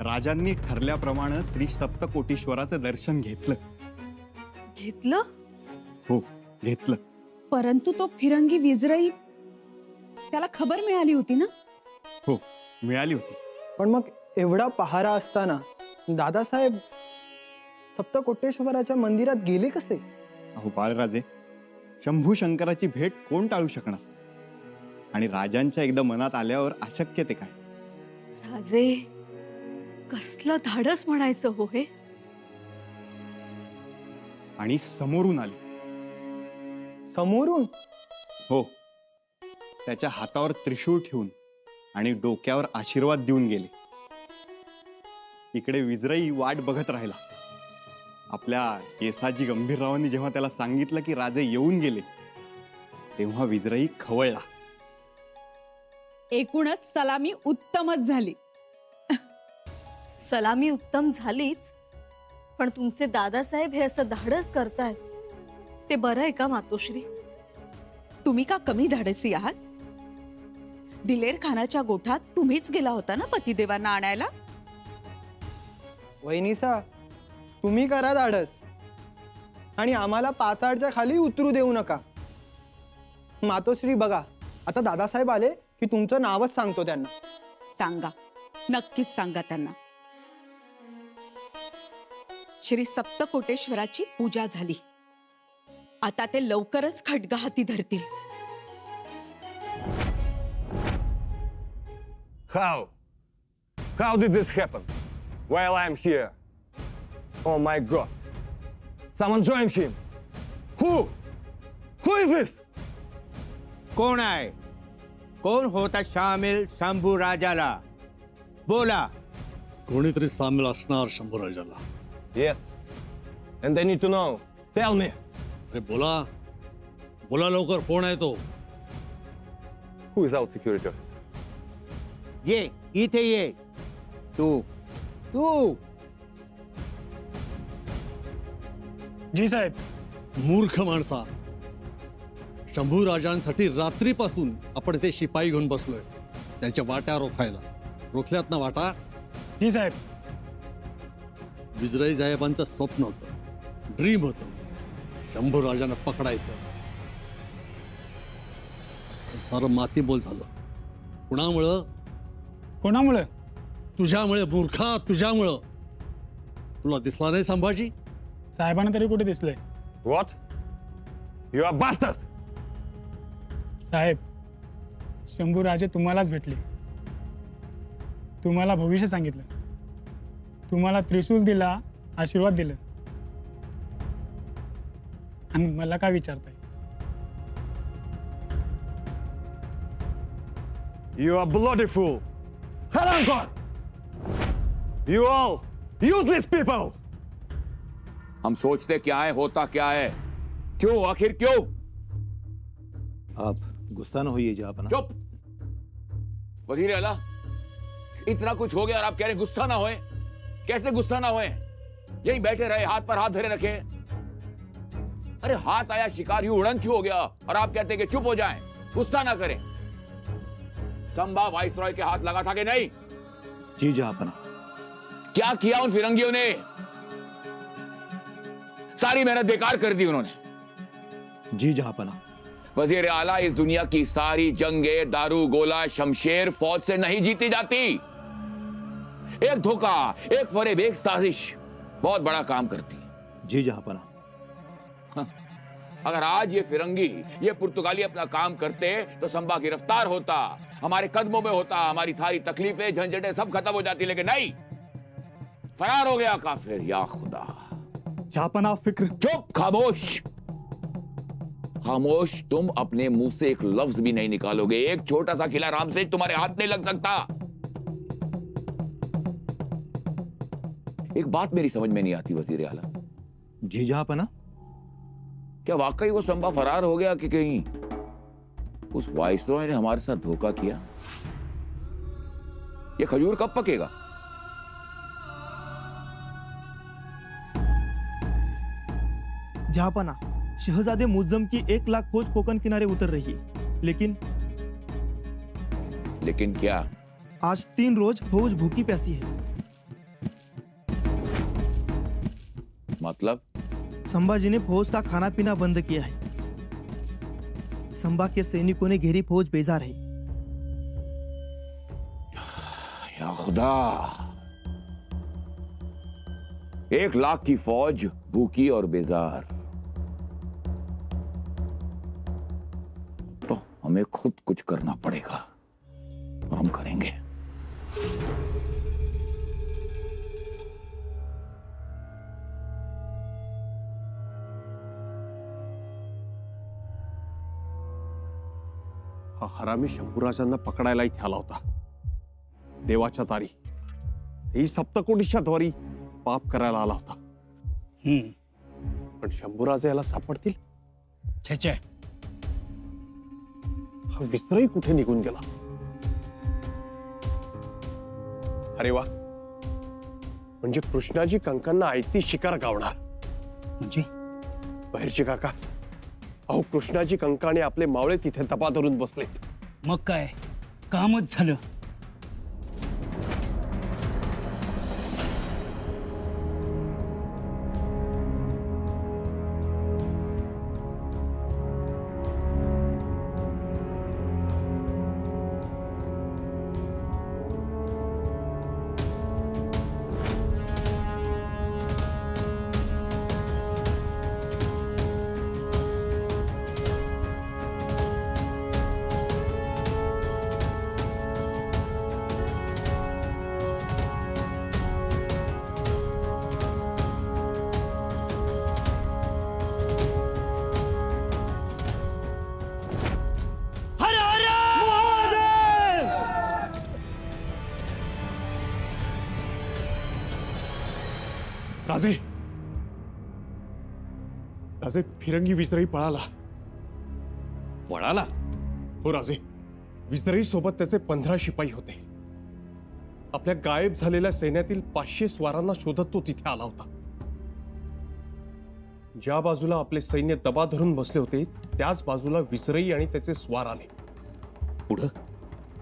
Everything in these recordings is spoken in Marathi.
राजांनी ठरल्याप्रमाणे श्री सप्तकोटीश्वराचं दर्शन घेतलं. घेतलं? हो, घेतलं. परंतु तो फिरंगी विजरई, त्याला खबर मिळाली होती ना? हो, मिळाली होती. पण मग एवढा पहारा असताना दादासाहेब सप्तकोटेश्वराच्या मंदिरात गेले कसे? अहो बाळराजे, शंभू शंकराची भेट कोण टाळू शकणार? आणि राजांच्या एकदा मनात आल्यावर अशक्य ते काय? राजे, कसलं धाडस म्हणायचं हो हे. आणि समोरून आले. समोरून? हो, त्याच्या हातावर त्रिशूळ ठेवून आणि डोक्यावर आशीर्वाद देऊन गेले. इकडे विजरई वाट बघत राहिला. आपल्या केसाजी गंभीररावांनी जेव्हा त्याला सांगितलं की राजे येऊन गेले, तेव्हा विजरई खवळला. एकूणच सलामी उत्तमच झाली. सलामी उत्तम झालीच, पण तुमचे दादासाहेब हे असं धाडस करतायत ते बरं आहे का मातोश्री? तुम्ही का कमी धाडसी आहात? दिलेर खानाच्या गोठात तुम्हीच गेला होता ना पतिदेवांना आणायला? वहिनीसा, तुम्ही करा धाडस आणि आम्हाला पाचाडच्या खाली उतरू देऊ नका. मातोश्री बघा, आता दादासाहेब आले की तुमचं नावच सांगतो त्यांना. सांगा, नक्कीच सांगा त्यांना. श्री सप्तकोटेश्वराची पूजा झाली. आता ते लवकरच खड्गा हाती धरतील. How did this happen? While I'm here. Oh my God. Someone join him. Who? Who is this? कौन आहे? कौन होता शामिल शंभू राजाला? बोला. कोणीतरी सामील असणार शंभूराजाला. Yes. And I need to know. Tell me. अरे बोला, बोला लवकर, कोण आहे तो? Who is out security officer? ये इथे ये. तू तू जी साहेब. मूर्ख माणसा, शंभू राजांसाठी रात्रीपासून आपण ते शिपाई घेऊन बसलोय त्यांच्या वाट्या रोखायला. रोखल्यात ना वाटा? जी साहेब. विजरई साहेबांचं स्वप्न होतं, ड्रीम होतं, शंभू राजांना पकडायचं. सारं मातीमोल झालं. कुणामुळं? कोणामुळे? तुझ्यामुळे मूर्खा, तुझ्यामुळं. तुला दिसला नाही संभाजी? साहेबांना तरी कुठे दिसले? What? You are bastard! साहेब, शंभू राजे तुम्हालाच भेटले. तुम्हाला भविष्य सांगितलं, तुम्हाला त्रिशूल दिला, आशीर्वाद दिला, आणि मला काय विचारताय? You are bloody fool! Harankor! You all useless people! हम सोचते क्या है, होता क्या है, क्यों, आखिर क्यों? आप गुस्सा न होइए जहां. चुप! वजीर आला, इतना कुछ हो गया और आप कह रहे गुस्सा ना होए? कैसे गुस्सा ना होए? यहीं बैठे रहे, हाथ पर हाथ धरे रखे. अरे हाथ आया शिकार, यूं उड़नछू हो गया और आप कहते कि चुप हो जाएं, गुस्सा ना करें. संभा वाइसरॉय के हाथ लगा था कि नहीं? जी जहां. क्या किया उन फिरंगियों ने? सारी मेहनत बेकार कर दी उन्होंने. जी जहां. वजीर आला, इस दुनिया की सारी जंगें दारू गोला शमशेर फौज से नहीं जीती जाती. एक धोखा, एक फरेब, एक साजिश बहुत बड़ा काम करती. जी जहां. अगर आज ये फिरंगी, ये पुर्तगाली अपना काम करते तो संभा गिरफ्तार होता, हमारे कदमों में होता, हमारी सारी तकलीफें झंझटें सब खत्म हो जाती. लेकिन नहीं, फरार हो गया काफिर. या खुदा. जहापना फिक्र. चुप, खामोश खामोश. तुम अपने मुंह से एक लफ्ज भी नहीं निकालोगे. एक छोटा सा खिला राम से तुम्हारे हाथ नहीं लग सकता. एक बात मेरी समझ में नहीं आती वजीर आला. जी जहां. क्या वाकई वो संभा फरार हो गया कि कहीं उस वाइसरॉय ने हमारे साथ धोखा किया? ये खजूर कब पकेगा? जहापना, शहजादे मुज्जम की 1 लाख फौज कोकण किनारे उतर रही है, लेकिन क्या? आज 3 रोज फौज भूखी प्यासी है. मतलब? संभाजी ने फौज का खाना पीना बंद किया है। संभा के सैनिकों ने घेरी फौज बेजार है। या खुदा, 1 लाख की फौज भूखी और बेजार। तो हमें खुद कुछ करना पड़ेगा और हम करेंगे। हा हरामी शंभूराजांना पकडायला इथे आला होता, देवाच्या दारी। ही सप्तकोटीच्या द्वारी पाप करायला आला होता। पण शंभूराजे याला सापडतील? छे हा विसरही कुठे निघून गेला? अरे वा, म्हणजे कृष्णाजी कंकांना आयती शिकार गावणार। म्हणजे बहिर्जी काका, अहो कृष्णाजी कंकाने आपले मावळे तिथे दबा धरून बसलेत। मग काय, कामच झालं। राजे, राजे, फिरंगी विसरई पळाला। पळाला? हो राजे, विसरई सोबत त्याचे 15 शिपाई होते। आपल्या गायब झालेल्या सैन्यातील 500 स्वारांना शोधत तो तिथे आला होता। ज्या बाजूला आपले सैन्य दबा धरून बसले होते त्याच बाजूला विसरई आणि त्याचे स्वार आले। पुढं?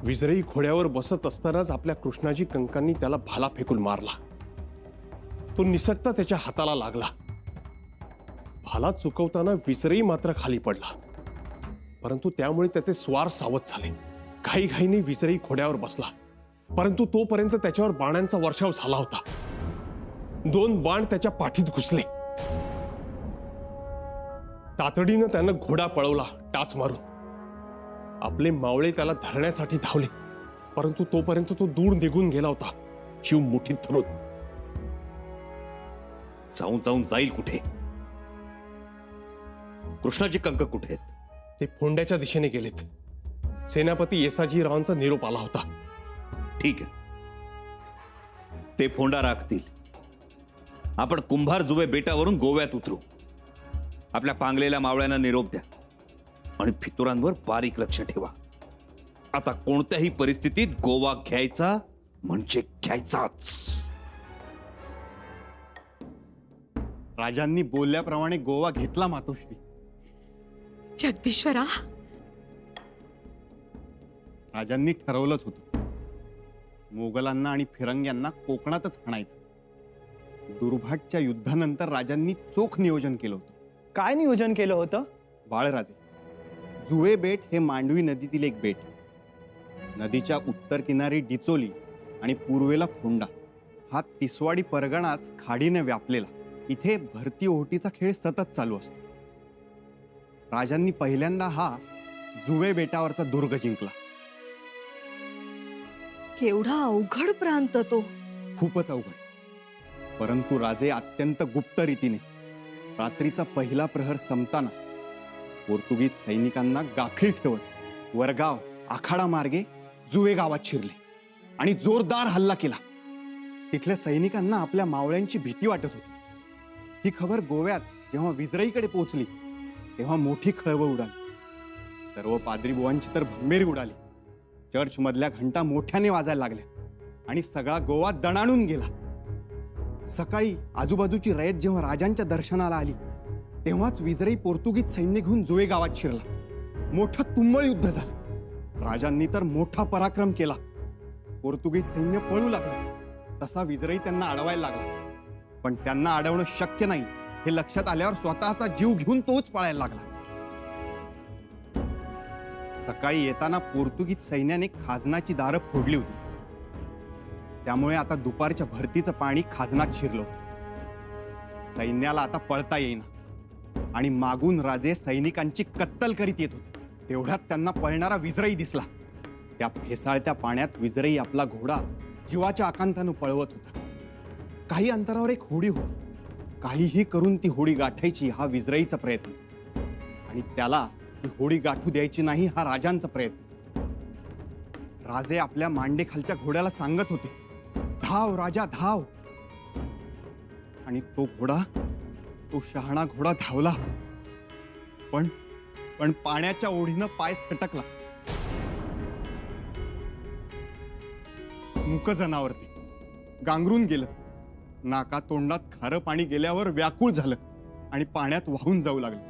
विसरई घोड्यावर बसत असतानाच आपल्या कृष्णाजी कंकांनी त्याला भाला फेकून मारला। तो निसटता त्याच्या हाताला लागला। भाला चुकवताना विसरई मात्र खाली पडला, परंतु त्यामुळे त्याचे स्वार सावध झाले। घाईघाईने विसरई घोड्यावर बसला, परंतु तोपर्यंत त्याच्यावर बाणांचा वर्षाव झाला होता। 2 बाण त्याच्या पाठीत घुसले। तातडीनं त्यानं घोडा पळवला टाच मारून। आपले मावळे त्याला धरण्यासाठी धावले, परंतु तोपर्यंत तो दूर निघून गेला होता, जीव मुठीत धरून। जाऊन जाईल कुठे? कृष्णाजी कंक कुठे आहेत? ते फोंड्याच्या दिशेने गेलेत। सेनापती येसाजी रावांचा निरोप आला होता। ठीक आहे, ते फोंडा राखतील। आपण कुंभार जुवे बेटावरून गोव्यात उतरू। आपल्या पांगलेल्या मावळ्यांना निरोप द्या आणि फितुरांवर बारीक लक्ष ठेवा। आता कोणत्याही परिस्थितीत गोवा घ्यायचा म्हणजे घ्यायचाच। राजांनी बोलल्याप्रमाणे गोवा घेतला मातोश्री। जगदीश्वरा, राजांनी ठरवलंच होतं, मोगलांना आणि फिरंग्यांना कोकणातच हाणायचं। दुर्भाटच्या युद्धानंतर राजांनी चोख नियोजन केलं होतं। काय नियोजन केलं होतं? बाळराजे, जुवे बेट हे मांडवी नदीतील एक बेट। नदीच्या उत्तर किनारी डिचोली आणि पूर्वेला फोंडा। हा तिसवाडी परगणाच खाडीने व्यापलेला। इथे भरती ओहोटीचा खेळ सतत चालू असतो। राजांनी पहिल्यांदा हा जुवे बेटावरचा दुर्ग जिंकला। केवढा अवघड प्रांत तो। खूपच अवघड, परंतु राजे अत्यंत गुप्त रीतीने रात्रीचा पहिला प्रहर संपताना पोर्तुगीज सैनिकांना गाफील ठेवत वरगाव आखाडा मार्गे जुवे गावात शिरले आणि जोरदार हल्ला केला। तिथल्या सैनिकांना आपल्या मावळ्यांची भीती वाटत होती। ही खबर गोव्यात जेव्हा विजराईकडे पोहोचली तेव्हा मोठी खळबळ उडाली। सर्व पादरी बुवांची तर भंबेरी उडाली। चर्च मधल्या घंटा मोठ्याने वाजायला लागल्या आणि सगळा गोवा दणाणून गेला। सकाळी आजूबाजूची रयत जेव्हा राजांच्या दर्शनाला आली तेव्हाच विजराई पोर्तुगीज सैन्य घेऊन जुवे गावात शिरला। मोठं तुंबळ युद्ध झालं। राजांनी तर मोठा पराक्रम केला। पोर्तुगीज सैन्य पळू लागलं, तसा विजराई त्यांना अडवायला लागला। पण त्यांना अडवणं शक्य नाही हे लक्षात आल्यावर स्वतःचा जीव घेऊन तोच पळायला लागला. सकाळी येताना पोर्तुगीज सैन्याने खाजनाची दारं फोडली होती. त्यामुळे आता दुपारच्या भरतीचं पाणी खाजनात शिरलं होतं. सैन्याला आता पळता येईना आणि मागून राजे सैनिकांची कत्तल करीत येत होते. तेवढ्यात त्यांना पळणारा विजरई दिसला. त्या फेसाळत्या पाण्यात विजरई आपला घोडा जीवाच्या आकांतानं पळवत होता. काही अंतरावर एक होडी होती. काहीही करून ती होडी गाठायची हा विजरईचा प्रयत्न आणि त्याला ती होडी गाठू द्यायची नाही हा राजांचा प्रयत्न. राजे आपल्या मांडेखालच्या घोड्याला सांगत होते, धाव राजा धाव. आणि तो घोडा, तो शहाणा घोडा धावला, पण पाण्याच्या ओढीनं पाय सटकला. मुक जनावर ते गांगरून गेलं. नाका तोंडात खारं पाणी गेल्यावर व्याकुळ झालं आणि पाण्यात वाहून जाऊ लागलं.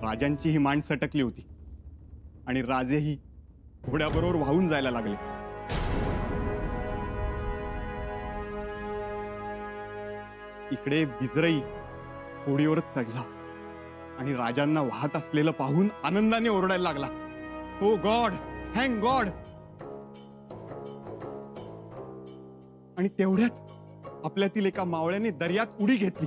राजांची ही मान सटकली होती आणि राजेही घोड्याबरोबर वाहून जायला लागले. इकडे विजरई होडीवरच चढला आणि राजांना वाहत असलेलं पाहून आनंदाने ओरडायला लागला, ओ गॉड, थँक गॉड. आणि तेवढ्यात आपल्यातील एका मावळ्याने दर्यात उडी घेतली.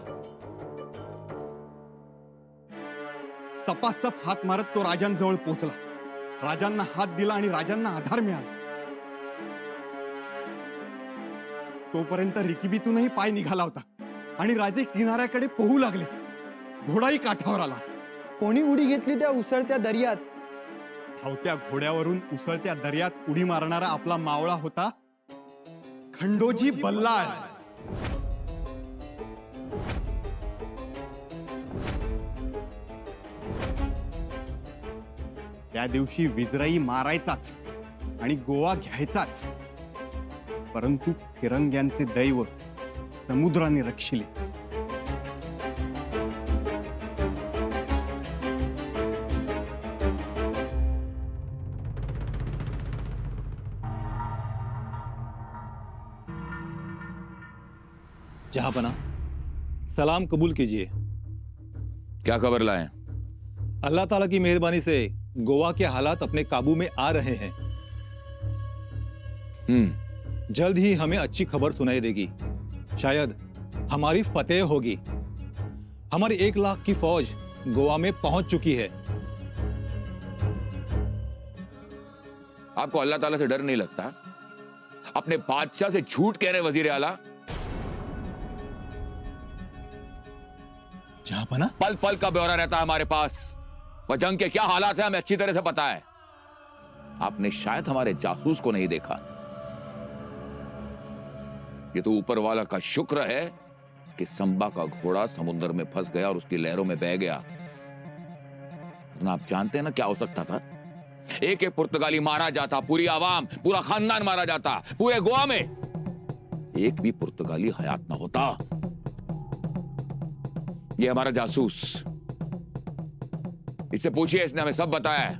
सपासप हात मारत तो राजांजवळ पोहोचला. राजांना हात दिला आणि राजांना आधार मिळाला. तोपर्यंत रिकिबीतूनही पाय निघाला होता आणि राजे किनाऱ्याकडे पोहू लागले. घोडाही काठावर आला. कोणी उडी घेतली त्या उसळत्या दर्यात? धावत्या घोड्यावरून उसळत्या दर्यात उडी मारणारा आपला मावळा होता खंडोजी बल्लाळ. त्या दिवशी विजराई मारायचाच आणि गोवा घ्यायचाच, परंतु फिरंग्यांचे दैव समुद्राने रक्षिले. जहांपना, सलाम कबूल कीजिए. क्या खबर लाए? अल्लाह ताला की मेहरबानी से गोवा के हालात अपने काबू में आ रहे हैं. जल्द ही हमें अच्छी खबर सुनाई देगी. शायद हमारी फतेह होगी. हमारी 1 लाख की फौज गोवा में पहुंच चुकी है. आपको अल्लाह ताला से डर नहीं लगता? अपने बादशाह से झूठ कह रहे वजीर आला. जहांपना, पल पल का ब्यौरा रहता है हमारे पास. वह जंग के क्या हालात हैं हमें अच्छी तरह से पता है. आपने शायद हमारे जासूस को नहीं देखा. ये तो ऊपर वाला का शुक्र है कि संबा का घोड़ा समुद्र में फंस गया और उसकी लहरों में बह गया. आप जानते हैं ना क्या हो सकता था? एक एक पुर्तगाली मारा जाता, पूरी आवाम, पूरा खानदान मारा जाता. पूरे गोवा में एक भी पुर्तगाली हयात ना होता. ये हमारा जासूस, इससे पूछिए, इसने हमें सब बताया है.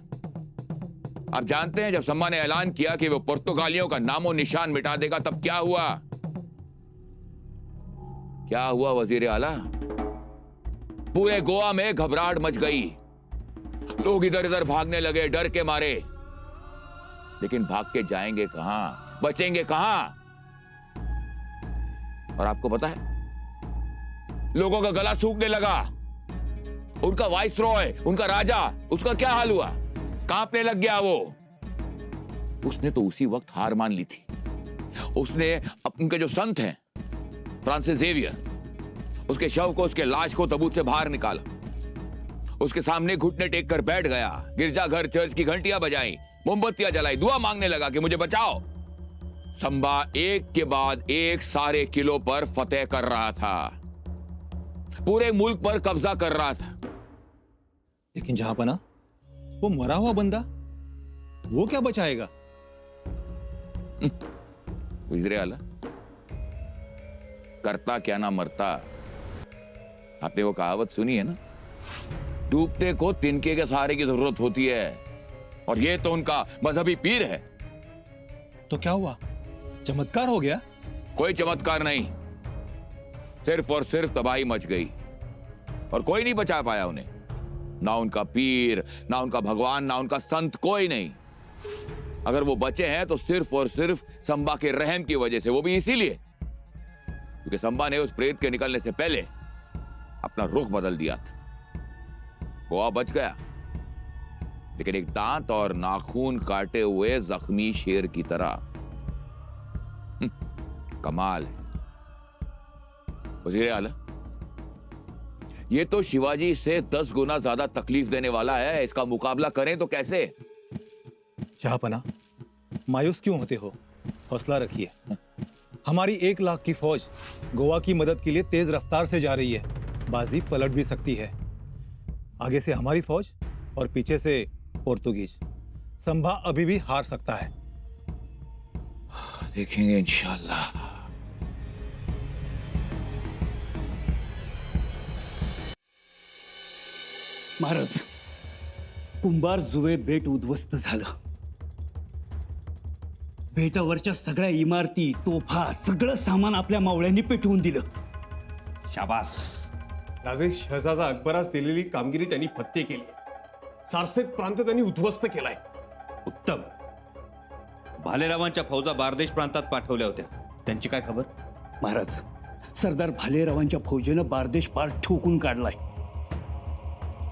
आप जानते हैं जब सम्मा ने ऐलान किया कि वो पुर्तगालियों का नामो निशान मिटा देगा, तब क्या हुआ? क्या हुआ वजीर आला? पूरे गोवा में घबराहट मच गई. लोग इधर इधर भागने लगे डर के मारे. लेकिन भाग के जाएंगे कहां, बचेंगे कहां? और आपको पता है, लोगों का गला सूखने लगा. उनका वाइसरॉय, उनका राजा, उसका क्या हाल हुआ? कांपने लग गया वो. उसने तो उसी वक्त हार मान ली थी. उसने उनके जो संत हैं, फ्रांसिस जेवियर, उसके शव को, उसके लाश को तबूत से बाहर निकाला. उसके सामने घुटने टेक कर बैठ गया. गिरजाघर, चर्च की घंटियां बजाई, मोमबत्तियां जलाई, दुआ मांगने लगा कि मुझे बचाओ. संबा एक के बाद एक सारे किलो पर फतेह कर रहा था. पूरे मुल्क पर कब्जा कर रहा था. लेकिन जहांपना, वो मरा हुआ बंदा, वो क्या बचाएगा? गुजरे आला, करता क्या ना मरता. आपने वो कहावत सुनी है ना, डूबते को तिनके के सहारे की जरूरत होती है. और ये तो उनका मजहबी पीर है. तो क्या हुआ? चमत्कार हो गया? कोई चमत्कार नहीं. सिर्फ और सिर्फ तबाही मच गई और कोई नहीं बचा पाया उन्हें। ना उनका पीर, ना उनका भगवान, ना उनका संत, कोई नहीं। अगर वो बचे हैं तो सिर्फ और सिर्फ संबा के रहम की वजह से, वो भी इसीलिए क्योंकि संबा ने उस प्रेत के निकलने से पहले अपना रुख बदल दिया था। गोवा बच गया, लेकिन एक दांत और नाखून काटे हुए जख्मी शेर की तरह। कमाल है। वज़ीर आला, ये तो शिवाजी से 10 गुना ज्यादा तकलीफ देने वाला है। इसका मुकाबला करें तो कैसे? जहापना, मायूस क्यों होते हो? हौसला रखिए। हमारी 1 लाख की फौज गोवा की मदद के लिए तेज रफ्तार से जा रही है। बाजी पलट भी सकती है। आगे से हमारी फौज और पीछे से पोर्तुगीज। संभा अभी भी हार सकता है। देखेंगे इंशाल्लाह। महाराज, कुंभार जुवे बेट उद्ध्वस्त झालं. बेटावरच्या सगळ्या इमारती, तोफा, सगळं सामान आपल्या मावळ्यांनी पेटवून दिलं. शाबास. राजे, शहजादा अकबरास दिलेली कामगिरी त्यांनी फत्ते केली. सारसेत प्रांत त्यांनी उद्ध्वस्त केलाय. उत्तम. भालेरावांच्या फौजा बारदेश प्रांतात पाठवल्या होत्या, त्यांची काय खबर? महाराज, सरदार भालेरावांच्या फौजेनं बारदेश पार ठोकून काढलाय.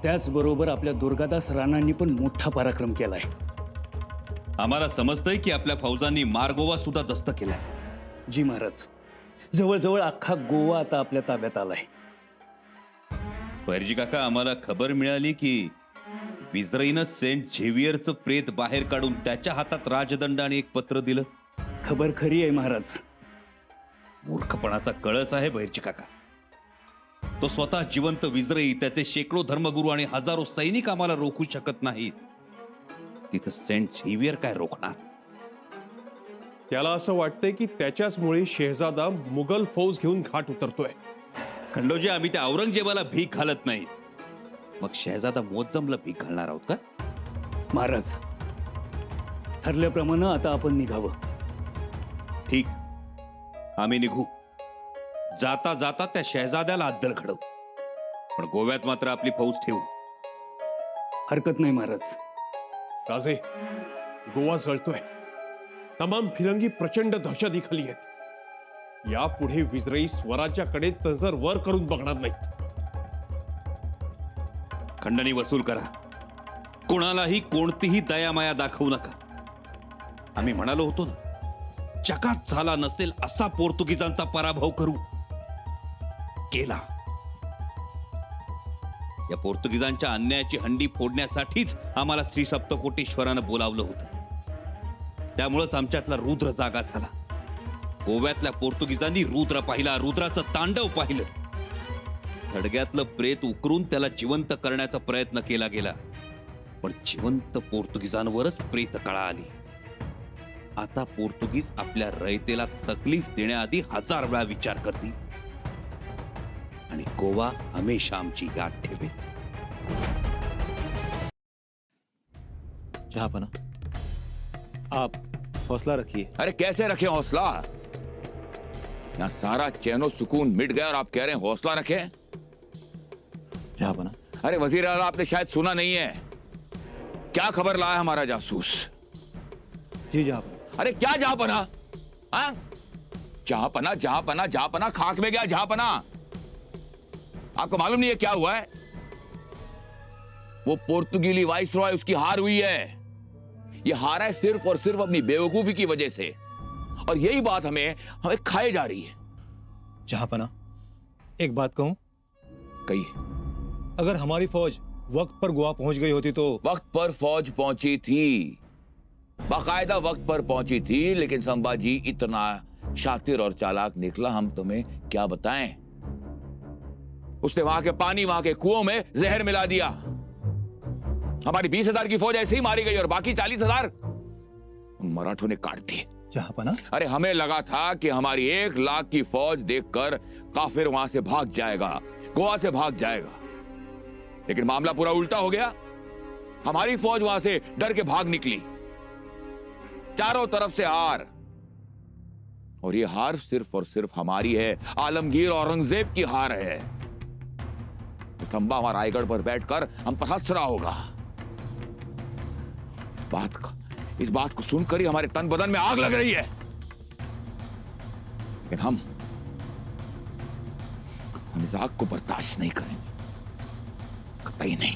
त्याचबरोबर आपल्या दुर्गादास राणांनी पण मोठा पराक्रम केलाय. आम्हाला समजतंय की आपल्या फौजांनी मारगोवा सुद्धा दस्त केलाय. जी महाराज, जवळजवळ अख्खा गोवा आता आपल्या ताब्यात आलाय. बैरजी काका, आम्हाला खबर मिळाली की विजराईनं सेंट झेवियरचं प्रेत बाहेर काढून त्याच्या हातात राजदंड आणि एक पत्र दिलं. खबर खरी आहे महाराज. मूर्खपणाचा कळस आहे बैरजी काका. तो स्वतः जिवंत विजराई, त्याचे शेकडो धर्मगुरू आणि हजारो सैनिक आम्हाला रोखू शकत नाहीत. तिथं सेंट झेवियर काय रोखणार? त्याला असं वाटतंय की त्याच्याच मुळे शहजादा मुघल फौज घेऊन घाट उतरतोय. खंडोजी, आम्ही त्या औरंगजेबाला भीक घालत नाही. मग शहजादा मोज्जमला भीक घालणार आहोत का? महाराज, ठरल्याप्रमाणे आता आपण निघावं. ठीक, आम्ही निघू. जाता जाता त्या शहजाद्याला अद्दल घडवू, पण गोव्यात मात्र आपली फौज ठेवू. हरकत नाही महाराज. राजे, गोवा जळतोय. तमाम फिरंगी प्रचंड दहशतीखाली आहेत. यापुढे विजराई स्वराज्याकडे नजर वर करून बघणार नाहीत. खंडणी वसूल करा. कोणालाही कोणतीही दयामाया दाखवू नका. आम्ही म्हणालो होतो ना, जगात झाला नसेल असा पोर्तुगीजांचा पराभव करू. केला. या पोर्तुगीजांच्या अन्यायाची हंडी फोडण्यासाठीच आम्हाला श्री सप्तकोटीश्वरानं बोलावलं होतं. त्यामुळेच आमच्यातला रुद्र जागा झाला. गोव्यातल्या पोर्तुगीजांनी रुद्र पाहिला, रुद्राचं तांडव पाहिलं. थडग्यातलं प्रेत उकरून त्याला जिवंत करण्याचा प्रयत्न केला गेला, पण जिवंत पोर्तुगीजांवरच प्रेत कळा आली. आता पोर्तुगीज आपल्या रयतेला तकलीफ देण्याआधी 1000 वेळा विचार करतील आणि गोवा हमेशा आमची याद ठेवेल. जहापना, आप हौसला रखिए. अरे कैसे रखें हौसला? यहाँ सारा चैनो सुकून मिट गया और आप कह रहे हैं हौसला रखें? जहापना, अरे वजीर आला, आपने शायद सुना नहीं है. क्या खबर लाया हमारा जासूस? जी जहापना. अरे क्या जहापना? हाँ? जहापना जहापना जहापना खाक में गया जहापना. आपको मालूम नहीं है क्या हुआ है? वो पोर्तुगीली वाइसरॉय, उसकी हार हुई है. ये हारा है सिर्फ और सिर्फ अपनी बेवकूफी की वजह से, और यही बात हमें खाए जा रही है. जहापना, एक बात कहूं? कहिए. अगर हमारी फौज वक्त पर गोवा पहुंच गई होती तो? वक्त पर फौज पहुंची थी, बाकायदा वक्त पर पहुंची थी, लेकिन संभाजी इतना शातिर और चालाक निकला, हम तुम्हें क्या बताएं. उसने वहां के पानी, वहां के कुओं में जहर मिला दिया. हमारी 20,000 की फौज ऐसे ही मारी गई और बाकी 40,000 मराठों ने काट दी. जहापना, अरे हमें लगा था कि हमारी 1 लाख की फौज देखकर काफिर वहां से भाग जाएगा, गोवा से भाग जाएगा, लेकिन मामला पूरा उल्टा हो गया. हमारी फौज वहां से डर के भाग निकली. चारों तरफ से हार. और ये हार सिर्फ और सिर्फ हमारी है, आलमगीर औरंगजेब की हार है। तो संभा रायगढ़ पर बैठकर हम पर हंस रहा होगा। इस बात को सुनकर ही हमारे तन बदन में आग लग रही है। लेकिन हम इस आग को बर्दाश्त नहीं करेंगे, कतई नहीं।